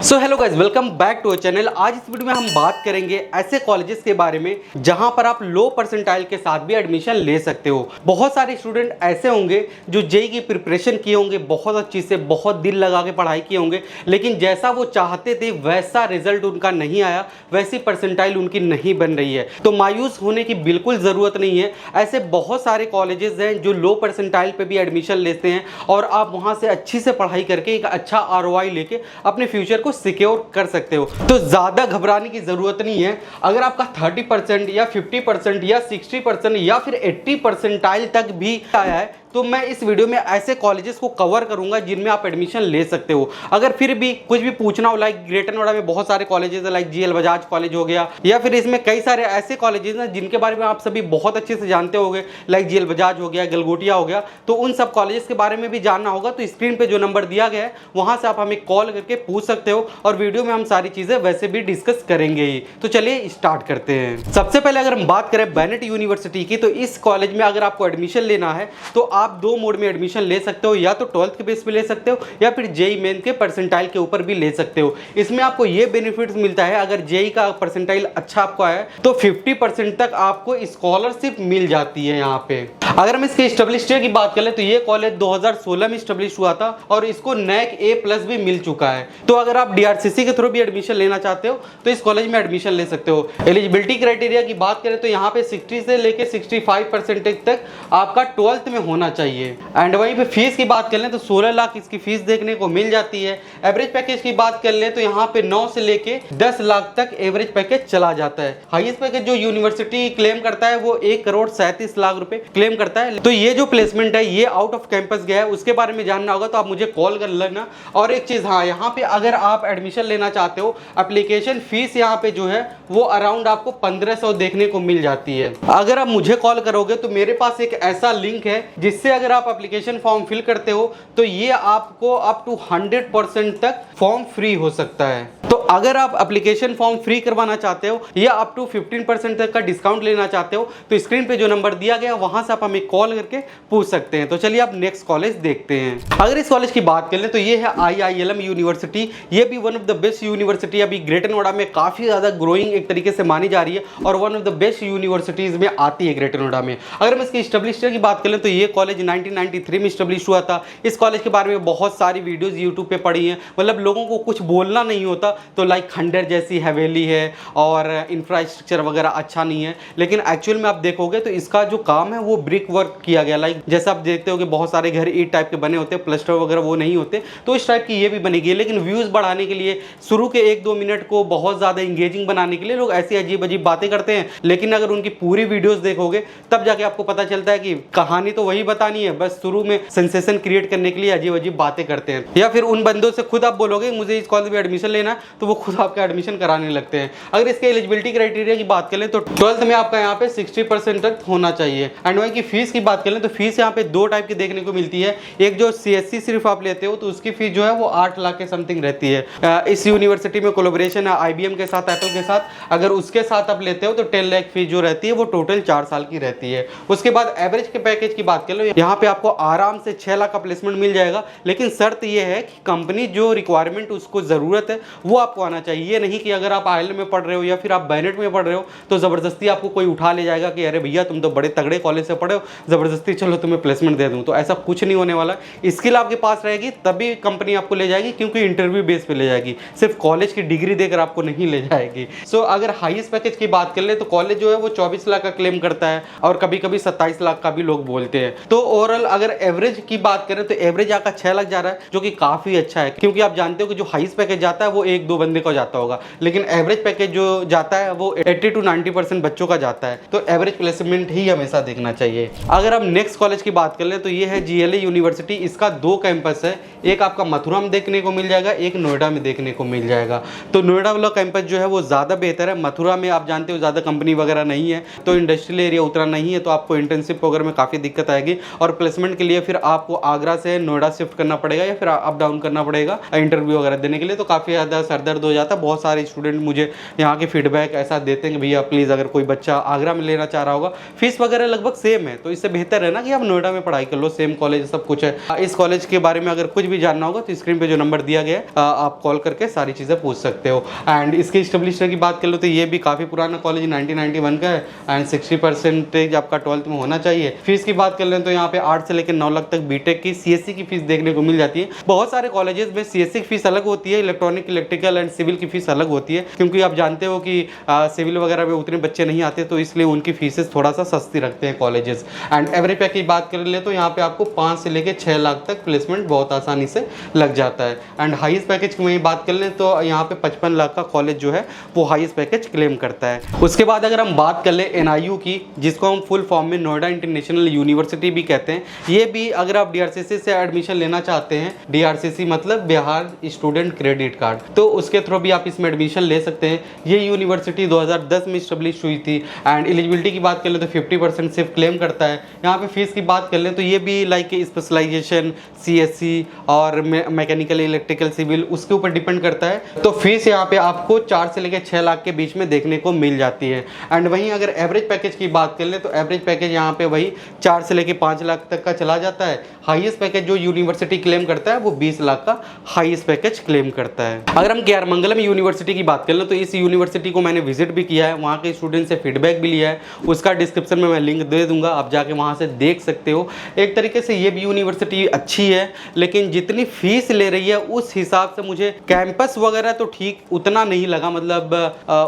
So hello guys, welcome back to our channel. आज इस video में हम बात करेंगे ऐसे कॉलेजेस के बारे में जहां पर आप लो परसेंटाइल के साथ भी एडमिशन ले सकते हो। बहुत सारे स्टूडेंट ऐसे होंगे जो जेईई की प्रिपरेशन किए होंगे, बहुत अच्छी से बहुत दिल लगा के पढ़ाई किए होंगे, लेकिन जैसा वो चाहते थे वैसा रिजल्ट उनका नहीं आया, वैसी परसेंटाइल उनकी नहीं बन रही है। तो मायूस होने की बिल्कुल ज़रूरत नहीं है। ऐसे बहुत सारे कॉलेजेस हैं जो लो परसेंटाइल पे भी एडमिशन लेते हैं और आप वहाँ से अच्छी से पढ़ाई करके एक अच्छा ROI लेके अपने फ्यूचर को सिक्योर कर सकते हो। तो ज़्यादा घबराने की ज़रूरत नहीं है। अगर आपका 30% या 50% या 60% या फिर 80 परसेंटाइल तक भी आया है तो मैं इस वीडियो में ऐसे कॉलेजेस को कवर करूंगा जिनमें आप एडमिशन ले सकते हो। अगर फिर भी कुछ भी पूछना हो, लाइक ग्रेटर नोएडा में बहुत सारे कॉलेजेस है, लाइक GL बजाज कॉलेज हो गया, या फिर इसमें कई सारे ऐसे कॉलेजेस हैं जिनके बारे में आप सभी बहुत अच्छे से जानते होंगे, लाइक GL बजाज हो गया, गलगोटिया हो गया। तो उन सब कॉलेजेस के बारे में भी जानना होगा तो स्क्रीन पर जो नंबर दिया गया है वहाँ से आप हमें कॉल करके पूछ सकते हो और वीडियो में हम सारी चीज़ें वैसे भी डिस्कस करेंगे ही। तो चलिए स्टार्ट करते हैं। सबसे पहले अगर हम बात करें बेनेट यूनिवर्सिटी की, तो इस कॉलेज में अगर आपको एडमिशन लेना है तो आप दो मोड में एडमिशन ले सकते हो, या तो 12th के बेस पे ले सकते हो या फिर जेईई मेन के परसेंटाइल के ऊपर भी ले सकते हो। इसमें आपको ये बेनिफिट्स मिलता है, अगर जेईई का परसेंटाइल अच्छा आपको आया तो 50% तक आपको स्कॉलरशिप मिल जाती है यहाँ पे। अगर हम इसके एस्टेब्लिश ईयर की बात करें तो ये कॉलेज 2016 में एस्टेब्लिश हुआ था और इसको NAC A+ भी मिल चुका है। तो अगर आप DRCC के थ्रू भी एडमिशन लेना चाहते हो तो इस कॉलेज में एडमिशन ले सकते हो। एलिजिबिलिटी क्राइटेरिया की बात करें तो यहाँ पे 60 से लेके 65% तक आपका 12th में होना चाहिए। एंड वहीं पे फीस की बात कर लें तो 16 लाख इसकी फीस देखने को मिल जाती है। एवरेज पैकेज की बात कर लें तो यहाँ पे 9 से लेके 10 लाख तक एवरेज पैकेज चला जाता है। हाईएस्ट पैकेज जो यूनिवर्सिटी क्लेम करता है वो 1,37,00,000 रुपए क्लेम करता है। तो ये जो प्लेसमेंट है ये आउट ऑफ कैंपस गया है, उसके बारे में जानना होगा तो आप मुझे कॉल कर लेना। और एक चीज, हाँ, यहाँ पे अगर आप एडमिशन लेना चाहते हो, एप्लीकेशन फीस यहाँ पे जो है वो अराउंड आपको 1500 देखने को मिल जाती है। अगर आप मुझे कॉल करोगे तो मेरे पास एक ऐसा लिंक है जिससे अगर आप एप्लीकेशन फॉर्म फिल करते हो तो ये आपको अप टू 100% तक फॉर्म फ्री हो सकता है। तो अगर आप एप्लीकेशन फॉर्म फ्री करवाना चाहते हो या अप टू 15% तक का डिस्काउंट लेना चाहते हो तो स्क्रीन पे जो नंबर दिया गया वहां से आप हमें कॉल करके पूछ सकते हैं। तो चलिए आप नेक्स्ट कॉलेज देखते हैं। अगर इस कॉलेज की बात कर लें तो ये है IILM यूनिवर्सिटी। ये भी one of the best university अभी ग्रेटर नोएडा में काफी ज्यादा ग्रोइंग एक तरीके से मानी जा रही है और one of the best universities में आती है ग्रेटर नोएडा में। अगर हम इसकी एस्टेब्लिश ईयर की बात कर लें तो ये कॉलेज 1993 में एस्टेब्लिश हुआ था। इस कॉलेज के बारे में बहुत सारी वीडियोस यूट्यूब पे पड़ी हैं, मतलब लोगों को कुछ बोलना नहीं होता तो लाइक खंडर जैसी हवेली है और इंफ्रास्ट्रक्चर वगैरह अच्छा नहीं है, लेकिन एक्चुअल में आप देखोगे तो इसका जो काम है वो ब्रिक वर्क किया गया। लाइक जैसा आप देखते हो कि बहुत सारे घर ईंट टाइप के बने होते हैं, प्लास्टर वगैरह वो नहीं होते, तो इस टाइप की ये भी बनेगी। लेकिन व्यूज़ बढ़ाने के लिए शुरू के 1-2 मिनट को बहुत ज़्यादा इंगेजिंग बनाने के लिए लोग ऐसी अजीब अजीब बातें करते हैं, लेकिन अगर उनकी पूरी वीडियोज़ देखोगे तब जाके आपको पता चलता है कि कहानी तो वही बतानी है, बस शुरू में सेंसेशन क्रिएट करने के लिए अजीब अजीब बातें करते हैं। या फिर उन बंदों से खुद आप बोलोगे मुझे इस कॉलेज में एडमिशन लेना है तो वो खुद आपका एडमिशन कराने लगते हैं। अगर इसके एलिजिबिलिटी क्राइटेरिया की बात करें तो 12th में आपका यहाँ पे 60% तक होना चाहिए। एंड वहीं की फीस की बात करें तो फीस यहाँ पे 2 टाइप की देखने को मिलती है। एक जो CSC सिर्फ आप लेते हो तो उसकी फीस जो है वो 8 लाख के समथिंग रहती है। इस यूनिवर्सिटी में कोलैबोरेशन है IBM के साथ, एप्पल के साथ। अगर उसके साथ आप लेते हो तो 10 लाख फीस जो रहती है वो टोटल 4 साल की रहती है। उसके बाद एवरेज के पैकेज की बात कर लो, यहाँ पे आपको आराम से 6 लाख का प्लेसमेंट मिल जाएगा, लेकिन शर्त यह है कि कंपनी जो रिक्वायरमेंट उसको ज़रूरत है वो आपको आना चाहिए। ये नहीं कि अगर आप IILM में पढ़ रहे हो या फिर आप बेनेट में पढ़ रहे हो तो ज़बरदस्ती आपको कोई उठा ले जाएगा कि अरे भैया तुम तो बड़े तगड़े कॉलेज से पढ़े हो, ज़बरदस्ती चलो तुम्हें प्लेसमेंट दे दूँ। तो ऐसा कुछ नहीं होने वाला। स्किल आपके पास रहेगी तभी कंपनी आपको ले जाएगी, क्योंकि इंटरव्यू बेस पे ले जाएगी, सिर्फ कॉलेज की डिग्री देकर आपको नहीं ले जाएगी। सो अगर हाईएस्ट पैकेज की बात कर ले तो कॉलेज जो है वो 24 लाख का क्लेम करता है और कभी कभी 27 लाख का भी लोग बोलते हैं। तो ओवरऑल अगर एवरेज की बात करें तो एवरेज आपका 6 लाख जा रहा है, जो कि काफ़ी अच्छा है, क्योंकि आप जानते हो कि जो हाईएस्ट पैकेज जाता है वो 1-2 बंदे को जाता होगा, लेकिन एवरेज पैकेज जो जाता है वो 80 to 90% बच्चों का जाता है। तो एवरेज प्लेसमेंट ही हमेशा देखना चाहिए। अगर हम नेक्स्ट कॉलेज की बात कर ले तो ये है GLA यूनिवर्सिटी। इसका 2 कैंपस है, एक आपका मथुरा में देखने को मिल जाएगा, एक नोएडा में देखने को मिल जाएगा। तो नोएडा वाला कैंपस जो है वो ज़्यादा बेहतर है। मथुरा में आप जानते हो ज़्यादा कंपनी वगैरह नहीं है, तो इंडस्ट्रियल एरिया उतना नहीं है, तो आपको इंटर्नशिप वगैरह में काफ़ी दिक्कत आएगी और प्लेसमेंट के लिए फिर आपको आगरा से नोएडा शिफ्ट करना पड़ेगा या फिर अप डाउन करना पड़ेगा इंटरव्यू वगैरह देने के लिए। तो काफ़ी ज़्यादा सर दर्द हो जाता है। बहुत सारे स्टूडेंट मुझे यहाँ के फीडबैक ऐसा देते हैं कि भैया प्लीज़ अगर कोई बच्चा आगरा में लेना चाह रहा होगा, फीस वगैरह लगभग सेम है, तो इससे बेहतर है ना कि आप नोएडा में पढ़ाई कर लो, सेम कॉलेज सब कुछ है। इस कॉलेज के बारे में अगर कुछ भी जानना होगा तो स्क्रीन पे जो नंबर दिया गया है आप कॉल करके सारी चीज़ें पूछ सकते हो। एंड इसके स्टेब्लिशर की बात कर लो तो ये भी काफ़ी पुराना कॉलेज 1991 का है एंड 60% आपका 12th में होना चाहिए। फीस की बात कर लें तो यहाँ पे 8 से लेकर 9 लाख तक बीटेक की सीएससी की फीस देखने को मिल जाती है। बहुत सारे कॉलेजेस में सीएससी की फीस अलग होती है, इलेक्ट्रॉनिक, इलेक्ट्रिकल एंड सिविल की फीस अलग होती है, क्योंकि आप जानते हो कि सिविल वगैरह में उतने बच्चे नहीं आते, तो इसलिए उनकी फीसेस थोड़ा सा सस्ती रखते हैं कॉलेजेस। एंड एवरेज पैकेज की बात कर ले तो यहाँ पे आपको 5 से लेकर 6 लाख तक प्लेसमेंट बहुत आसानी से लग जाता है। एंड हाईएस्ट पैकेज की वहीं बात कर लें तो यहाँ पे 55 लाख का कॉलेज जो है वो हाईएस्ट पैकेज क्लेम करता है। उसके बाद अगर हम बात कर ले एनआईयू की, जिसको हम फुल फॉर्म में नोएडा इंटरनेशनल यूनिवर्सिटी भी कहते हैं, ये भी अगर आप डीआरसीसी से एडमिशन लेना चाहते हैं, डीआरसीसी मतलब बिहार स्टूडेंट क्रेडिट कार्ड, तो उसके थ्रू भी आप इसमें एडमिशन ले सकते हैं। ये यूनिवर्सिटी 2010 में स्टेब्लिश हुई थी। एंड एलिजिबिलिटी की बात कर ले तो 50% सिर्फ क्लेम करता है। यहाँ पे फीस की बात कर लें तो ये भी लाइक स्पेशलाइजेशन सीएससी और मैकेनिकल, इलेक्ट्रिकल, सिविल उसके ऊपर डिपेंड करता है। तो फीस यहाँ पे आपको 4 से लेकर 6 लाख के बीच में देखने को मिल जाती है। एंड वहीं अगर एवरेज पैकेज की बात कर ले तो एवरेज पैकेज यहाँ पे वही 4 से लेकर 5 लाख तक का चला जाता है। हाईएस्ट पैकेज जो यूनिवर्सिटी क्लेम करता है वो 20 लाख का हाईएस्ट पैकेज क्लेम करता है। अगर हम केआर मंगलम यूनिवर्सिटी की बात कर लें तो इस यूनिवर्सिटी को मैंने विजिट भी किया है, वहाँ के स्टूडेंट से फीडबैक भी लिया है, उसका डिस्क्रिप्शन में मैं लिंक दे दूंगा, आप जाके वहाँ से देख सकते हो। एक तरीके से ये भी यूनिवर्सिटी अच्छी है, लेकिन जितनी फीस ले रही है उस हिसाब से मुझे कैंपस वगैरह तो ठीक उतना नहीं लगा, मतलब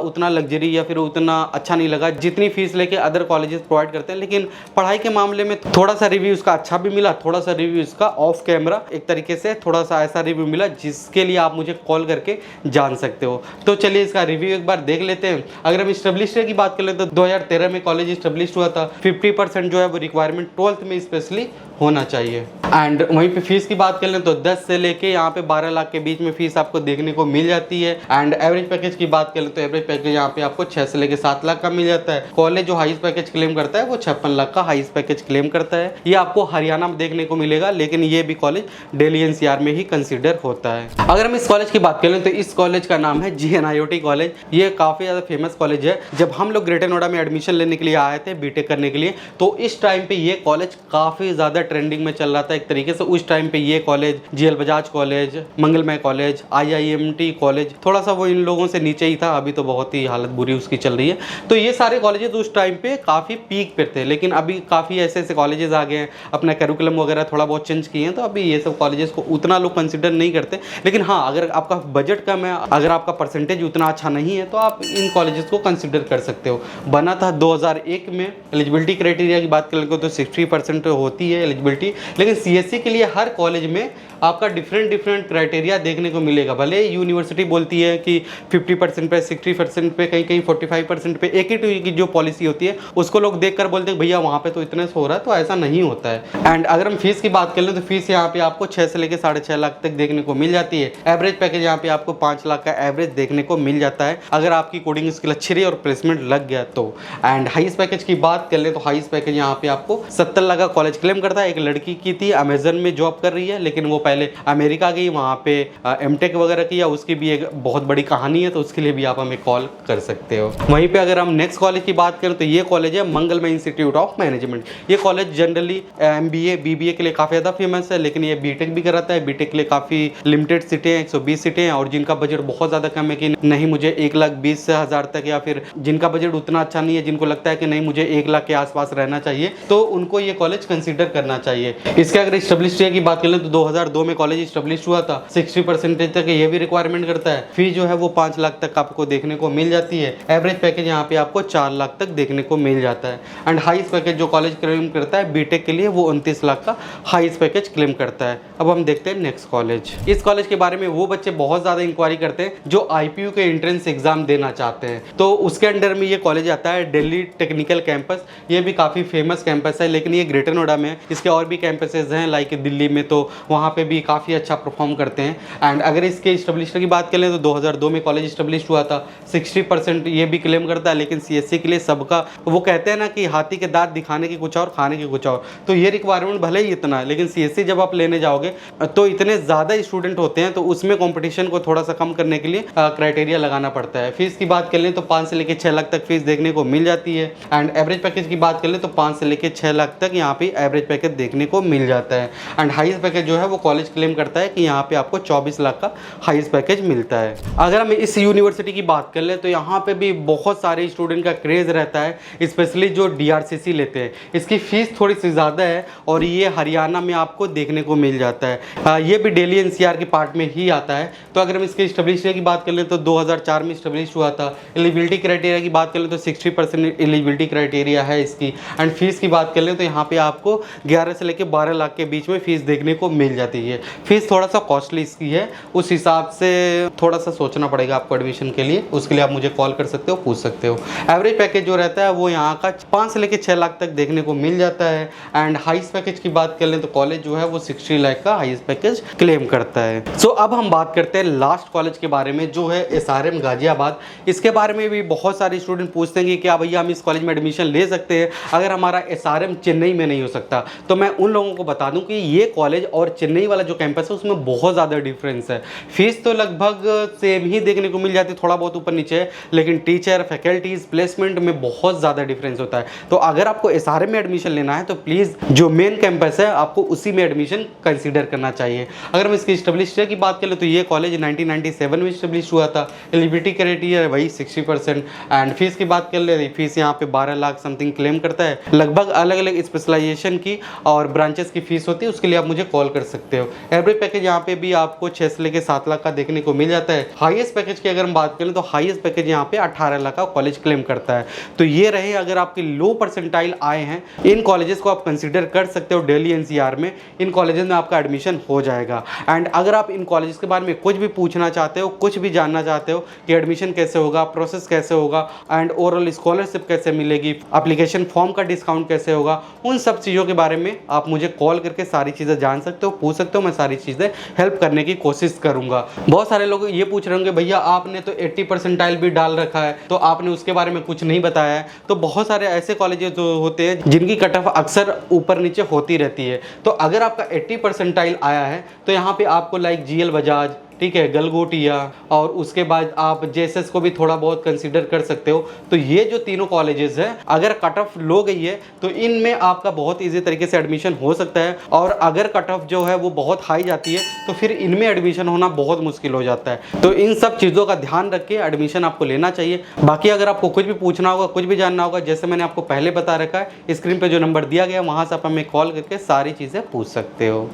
उतना लग्जरी या फिर उतना अच्छा नहीं लगा जितनी फीस लेके अदर कॉलेजेस प्रोवाइड करते हैं। लेकिन पढ़ाई के मामले में थोड़ा सा रिव्यू उसका अच्छा भी मिला, थोड़ा सा रिव्यू इसका ऑफ कैमरा एक तरीके से थोड़ा सा ऐसा रिव्यू मिला जिसके लिए आप मुझे कॉल करके जान सकते हो। तो चलिए इसका रिव्यू एक बार देख लेते हैं। अगर हम इस्टेब्लिश की बात कर ले तो 2013 में कॉलेज इस्टेब्लिश हुआ था। 50% जो है वो रिक्वायरमेंट 12th में स्पेशली होना चाहिए। एंड वहीं पे फीस की बात कर लें तो 10 से लेके यहाँ पे 12 लाख के बीच में फीस आपको देखने को मिल जाती है। एंड एवरेज पैकेज की बात कर लें तो एवरेज पैकेज यहाँ पे आपको 6 से लेके 7 लाख का मिल जाता है। कॉलेज जो हाईएस्ट पैकेज क्लेम करता है वो 56 लाख का हाईएस्ट पैकेज क्लेम करता है। ये आपको हरियाणा में देखने को मिलेगा, लेकिन ये भी कॉलेज दिल्ली एनसीआर में ही कंसिडर होता है। अगर हम इस कॉलेज की बात कर लें तो इस कॉलेज का नाम है जीएनआईओटी कॉलेज। ये काफ़ी ज़्यादा फेमस कॉलेज है। जब हम लोग ग्रेटर नोएडा में एडमिशन लेने के लिए आए थे बीटेक करने के लिए, तो इस टाइम पे ये कॉलेज काफ़ी ज़्यादा ट्रेंडिंग में चल रहा था एक तरीके से। उस टाइम पे ये कॉलेज, जीएल बजाज कॉलेज, मंगलमय कॉलेज, आईआईएमटी कॉलेज, थोड़ा सा वो इन लोगों से नीचे ही था, अभी तो बहुत ही हालत बुरी उसकी चल रही है। तो ये सारे कॉलेजेस उस टाइम पे काफ़ी पीक पे थे, लेकिन अभी काफ़ी ऐसे ऐसे कॉलेजेस आ गए हैं, अपना करिकुलम वगैरह थोड़ा बहुत चेंज किए हैं, तो अभी ये सब कॉलेजेस को उतना लोग कंसिडर नहीं करते। लेकिन हाँ, अगर आपका बजट कम है, अगर आपका परसेंटेज उतना अच्छा नहीं है, तो आप इन कॉलेजेस को कंसिडर कर सकते हो। बना था 2001 में। एलिजिबिलिटी क्राइटेरिया की बात करें तो 60% होती है एलिजिबिलिटी, लेकिन सीएससी के लिए हर कॉलेज में आपका डिफरेंट क्राइटेरिया देखने को मिलेगा। भले यूनिवर्सिटी बोलती है कि 50% पे, 60% पे, कहीं कहीं 45% पे, एक ही की जो पॉलिसी होती है उसको लोग देखकर बोलते हैं भैया वहाँ पे तो इतने से हो रहा है, तो ऐसा नहीं होता है। एंड अगर हम फीस की बात कर लें तो फीस यहाँ पे आपको 6 से लेकर 6.5 लाख तक देखने को मिल जाती है। एवरेज पैकेज यहाँ पे आपको 5 लाख का एवरेज देखने को मिल जाता है, अगर आपकी कोडिंग स्किल अच्छी रही और प्लेसमेंट लग गया तो। एंड हाईएस्ट पैकेज की बात कर ले तो हाईएस्ट पैकेज यहाँ पे आपको 70 लाख का कॉलेज क्लेम करता है। एक लड़की की थी, अमेजन में जॉब कर रही है, लेकिन वो पहले अमेरिका गई, वहाँ पे एमटेक वगैरह किया, उसकी भी एक बहुत बड़ी कहानी है, तो उसके लिए भी आप हमें कॉल कर सकते हो। वहीं पे अगर हम नेक्स्ट कॉलेज की बात करें तो ये कॉलेज है मंगलमय इंस्टीट्यूट ऑफ मैनेजमेंट। ये कॉलेज जनरली एमबीए, बीबीए के लिए काफ़ी ज़्यादा फेमस है, लेकिन ये बीटेक भी कराता है। बीटेक के लिए काफ़ी लिमिटेड सीटें हैं, 120 सीटें हैं, और जिनका बजट बहुत ज़्यादा कम है कि नहीं मुझे 1,20,000 तक, या फिर जिनका बजट उतना अच्छा नहीं है, जिनको लगता है कि नहीं मुझे 1 लाख के आसपास रहना चाहिए, तो उनको ये कॉलेज कंसिडर करना चाहिए। इसके अगर स्टेब्लिश की बात करें तो 2002 में कॉलेज स्टेब्लिश हुआ था। 60% तक ये भी रिक्वायरमेंट करता है। फीस जो है वो 5 लाख तक आपको देखने को मिल जाती है। एवरेज पैकेज यहाँ पे आपको 4 लाख तक देखने को मिल जाता है। एंड हाईएस्ट पैकेज जो कॉलेज क्लेम करता है बीटेक के लिए वो 29 लाख का हाईएस्ट पैकेज क्लेम करता है। अब हम देखते हैं नेक्स्ट कॉलेज। इस कॉलेज के बारे में वो बच्चे बहुत ज़्यादा इंक्वायरी करते हैं जो आईपीयू के एंट्रेंस एग्जाम देना चाहते हैं, तो उसके अंडर में ये कॉलेज आता है, दिल्ली टेक्निकल कैंपस। ये भी काफ़ी फेमस कैंपस है, लेकिन ये ग्रेटर नोएडा में है। इसके और भी कैंपसेज हैं लाइक दिल्ली में, तो वहाँ पे भी काफ़ी अच्छा परफॉर्म करते हैं। एंड अगर इसके स्टेब्लिशर की बात करें तो 2002 में कॉलेज स्टेब्लिश हुआ था। 60% ये भी क्लेम करता है, लेकिन सीएससी के लिए सबका, वो कहते हैं ना कि हाथी के दांत दिखाने की कुछ और खाने की कुछ और, तो ये रिक्वायरमेंट भले ही इतना है, लेकिन सीएससी जब आप लेने जाओगे तो इतने ज़्यादा स्टूडेंट होते हैं, तो उसमें कॉम्पिटिशन को थोड़ा सा कम करने के लिए क्राइटेरिया लगाना पड़ता है। फीस की बात कर लें तो 5 से लेकर 6 लाख तक फीस देखने को मिल जाती है। एंड एवरेज पैकेज की बात कर लें तो 5 से लेकर 6 लाख तक यहाँ पे एवरेज पैकेज देखने को मिल जाता है। एंड हाईएस्ट पैकेज जो है वो कॉलेज क्लेम करता है कि यहाँ पे आपको 24 लाख का हाईएस्ट पैकेज मिलता है। अगर हम इस यूनिवर्सिटी की बात कर ले तो यहाँ पे भी बहुत सारे स्टूडेंट का क्रेज रहता है, स्पेशली जो DRCC लेते हैं। इसकी फीस थोड़ी सी ज़्यादा है और ये हरियाणा में आपको देखने को मिल जाता है। ये भी दिल्ली NCR के पार्ट में ही आता है। तो अगर हम इसके स्टेब्लिश की बात कर लें तो 2004 में स्टेब्लिश हुआ था। एलिजिबिलिटी क्राइटेरिया की बात कर लें तो 60% एलिजिबिलिटी क्राइटेरिया है इसकी। एंड फीस की बात कर लें तो यहाँ पे आपको 11 से लेकर 12 लाख के बीच में फीस देखने को मिल जाती है। फीस थोड़ा सा कॉस्टली इसकी है, उस हिसाब से थोड़ा सा सोचना पड़ेगा आपको एडमिशन के लिए। उसके लिए आप मुझे कॉल कर सकते हो, पूछ सकते हो। एवरेज पैकेज जो रहता है वो यहाँ का 5 से लेकर 6 लाख तक देखने को मिल जाता है। एंड हाईएस्ट पैकेज की बात कर लें तो कॉलेज जो है वो 60 लाख का हाईएस्ट पैकेज क्लेम करता है। सो अब हम बात करते हैं लास्ट कॉलेज के बारे में जो है SRM गाजियाबाद। इसके बारे में भी बहुत सारे स्टूडेंट पूछते हैं कि क्या भैया हम इस कॉलेज में एडमिशन ले सकते हैं अगर हमारा SRM चेन्नई में नहीं हो सकता। तो मैं उन लोगों को बता दूं कि ये कॉलेज और चेन्नई वाला जो कैंपस है उसमें बहुत ज़्यादा डिफरेंस है। फीस तो लगभग सेम ही देखने को मिल जाती है, थोड़ा बहुत ऊपर नीचे है, लेकिन टीचर, फैकल्टीज, प्लेसमेंट में बहुत ज़्यादा डिफरेंस होता है। तो अगर आपको SRM में एडमिशन लेना है तो प्लीज़ जो मेन कैंपस है आपको उसी में एडमिशन कंसिडर करना चाहिए। अगर हम इसकी स्टेब्लिश की बात करें तो ये कॉलेज 1997 में स्टेब्लिश हुआ था। एलिजिबिलिटी क्राइटेरिया वही 60%। एंड फीस की बात कर ले, फीस यहाँ पे 12 लाख समथिंग क्लेम करता है। लगभग अलग अलग स्पेशलाइजेशन की और ब्रांचेस की फीस होती है, उसके लिए आप मुझे कॉल कर सकते हो। एवरेज पैकेज यहाँ पे भी आपको 6 से लेकर 7 लाख का देखने को मिल जाता है। हाईएस्ट पैकेज की अगर हम बात करें तो हाईएस्ट पैकेज यहाँ पे 18 लाख का कॉलेज क्लेम करता है। तो ये रहे, अगर आपके लो परसेंटाइल आए हैं इन कॉलेजेस को आप कंसिडर कर सकते हो। दिल्ली NCR में इन कॉलेजेस में आपका एडमिशन हो जाएगा। एंड अगर आप इन कॉलेजेस के बारे में कुछ भी पूछना चाहते हो, कुछ भी जानना चाहते हो कि एडमिशन कैसे होगा, प्रोसेस कैसे होगा, एंड ओवरऑल स्कॉलरशिप कैसे मिलेगी, एप्लीकेशन फॉर्म का डिस्काउंट कैसे होगा, उन सब चीज़ों के बारे में आप मुझे कॉल करके सारी चीज़ें जान सकते हो, पूछ सकते हो। मैं सारी चीज़ें हेल्प करने की कोशिश करूंगा। बहुत सारे लोग ये पूछ रहे होंगे भैया आपने तो 80 परसेंटाइल भी डाल रखा है तो आपने उसके बारे में कुछ नहीं बताया है। तो बहुत सारे ऐसे कॉलेजेस जो होते हैं जिनकी कट ऑफ अक्सर ऊपर नीचे होती रहती है। तो अगर आपका 80 परसेंटाइल आया है तो यहाँ पे आपको लाइक GL बजाज, ठीक है, गलगोटिया, और उसके बाद आप JSS को भी थोड़ा बहुत कंसीडर कर सकते हो। तो ये जो तीनों कॉलेजेस हैं अगर कट ऑफ लो गई है तो इनमें आपका बहुत ईजी तरीके से एडमिशन हो सकता है। और अगर कट ऑफ जो है वो बहुत हाई जाती है तो फिर इनमें एडमिशन होना बहुत मुश्किल हो जाता है। तो इन सब चीज़ों का ध्यान रख के एडमिशन आपको लेना चाहिए। बाकी अगर आपको कुछ भी पूछना होगा, कुछ भी जानना होगा, जैसे मैंने आपको पहले बता रखा है, स्क्रीन पर जो नंबर दिया गया वहाँ से आप हमें कॉल करके सारी चीज़ें पूछ सकते हो।